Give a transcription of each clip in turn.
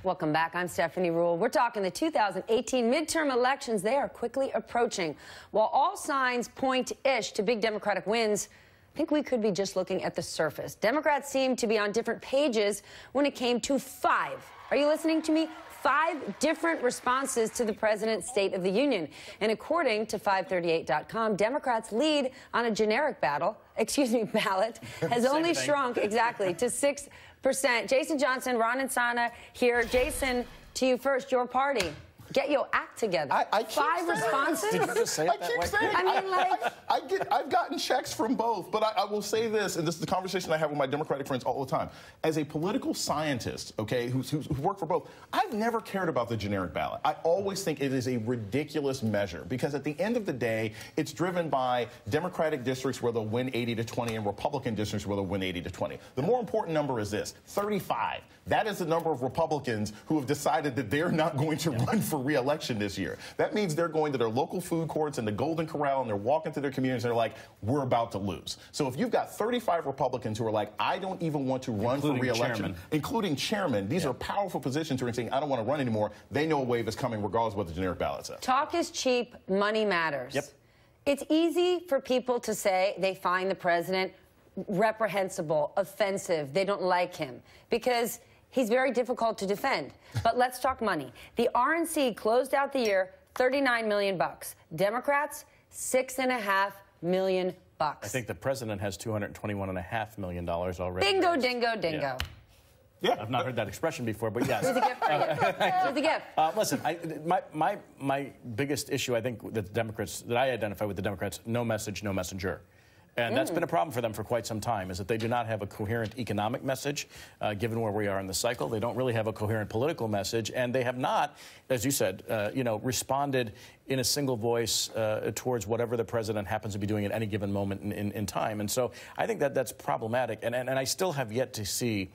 Welcome back. I'm Stephanie Ruhle. We're talking the 2018 midterm elections. They are quickly approaching. While all signs point-ish to big Democratic wins, I think we could be just looking at the surface. Democrats seem to be on different pages when it came to 5. Are you listening to me? 5 different responses to the president's State of the Union. And according to 538.com, Democrats' lead on a generic ballot has only shrunk, exactly, to 6%. Jason Johnson, Ron Insana here. Jason, to you first, your party. Get your act together. I keep 5 responses? Did you just say it that way? I mean, I've gotten checks from both, but I will say this, and this is the conversation I have with my Democratic friends all the time. As a political scientist, okay, who's worked for both, I've never cared about the generic ballot. I always think it is a ridiculous measure because at the end of the day, it's driven by Democratic districts where they'll win 80-20 and Republican districts where they'll win 80-20. The more important number is this, 35. That is the number of Republicans who have decided that they're not going to run for re-election this year. That means they're going to their local food courts and the Golden Corral and they're walking through their communities and they're like, we're about to lose. So if you've got 35 Republicans who are like, I don't even want to run for re-election, including chairman, these are powerful positions who are saying, I don't want to run anymore. They know a wave is coming regardless of what the generic ballot says. Talk is cheap, money matters. Yep. It's easy for people to say they find the president reprehensible, offensive, they don't like him because he's very difficult to defend. But let's talk money. The RNC closed out the year $39 million. Democrats, $6.5 million. I think the president has $221.5 million already. Bingo, dingo, dingo. Yeah. I've not heard that expression before, but yes. Here's a gift for you. Here's a gift. Listen, my biggest issue, I think, that the Democrats, that I identify with the Democrats, no message, no messenger. And that's been a problem for them for quite some time, is that they do not have a coherent economic message, given where we are in the cycle. They don't really have a coherent political message, and they have not, as you said, responded in a single voice towards whatever the president happens to be doing at any given moment in time. And so I think that that's problematic, and I still have yet to see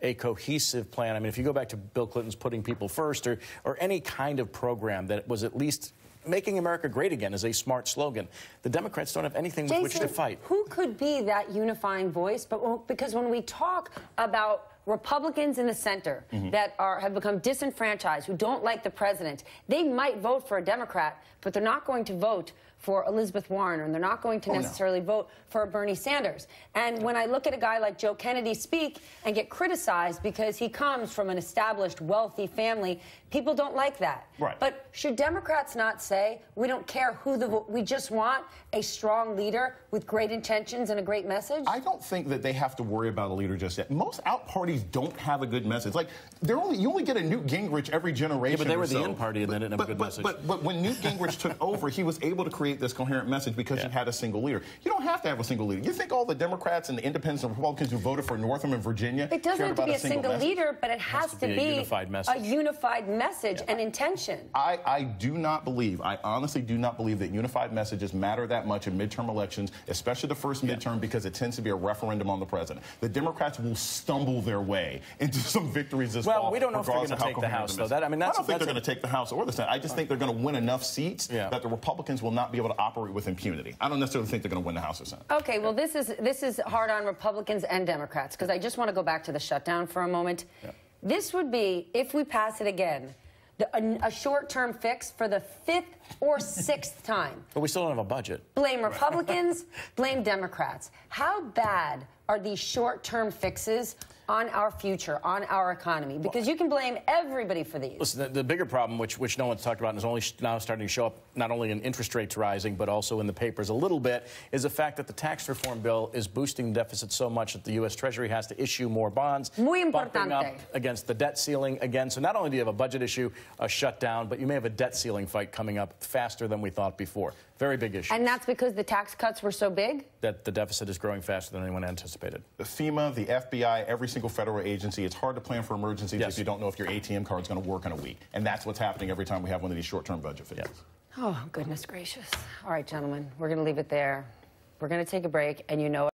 a cohesive plan. I mean, if you go back to Bill Clinton's putting people first or any kind of program that was at least making America great again is a smart slogan. The Democrats don't have anything with which to fight. Who could be that unifying voice? Because when we talk about Republicans in the center that have become disenfranchised, who don't like the president, they might vote for a Democrat, but they're not going to vote for Elizabeth Warren, and they're not going to necessarily vote for Bernie Sanders. And when I look at a guy like Joe Kennedy speak and get criticized because he comes from an established, wealthy family, people don't like that. Right. But should Democrats not say, we don't care who we just want a strong leader with great intentions and a great message? I don't think that they have to worry about a leader just yet. Most out parties don't have a good message. Like, you only get a Newt Gingrich every generation. Yeah, but they were the in party and they didn't have a good message. But when Newt Gingrich took over, he was able to create this coherent message because you had a single leader. You don't have to have a single leader. You think all the Democrats and the independents and Republicans who voted for Northam and Virginia it doesn't have to be a single leader, but it has to be a unified message and intention. I do not believe, I honestly do not believe that unified messages matter that much in midterm elections, especially the first midterm, because it tends to be a referendum on the president. The Democrats will stumble their way into some victories this fall. Well, we don't know if they're going to take the House, though. I don't think they're going to take the House or the Senate. I just think they're going to win enough seats that the Republicans will not be able to operate with impunity. I don't necessarily think they're going to win the House or Senate. Okay, well, this is hard on Republicans and Democrats, because I just want to go back to the shutdown for a moment. This would be, if we pass it again, a short-term fix for the 5th or 6th time. But we still don't have a budget. Blame Republicans, blame Democrats. How bad are these short-term fixes on our future, on our economy? Because you can blame everybody for these. Listen, the bigger problem, which no one's talked about and is only now starting to show up not only in interest rates rising, but also in the papers a little bit, is the fact that the tax reform bill is boosting the deficit so much that the U.S. Treasury has to issue more bonds, bumping up against the debt ceiling again. So not only do you have a budget issue, a shutdown, but you may have a debt ceiling fight coming up faster than we thought before. Very big issue. And that's because the tax cuts were so big? That the deficit is growing faster than anyone anticipated. The FEMA, the FBI, every single federal agency, it's hard to plan for emergencies if you don't know if your ATM card is going to work in a week. And that's what's happening every time we have one of these short-term budget fixes. Oh, goodness gracious. All right, gentlemen, we're going to leave it there. We're going to take a break, and you know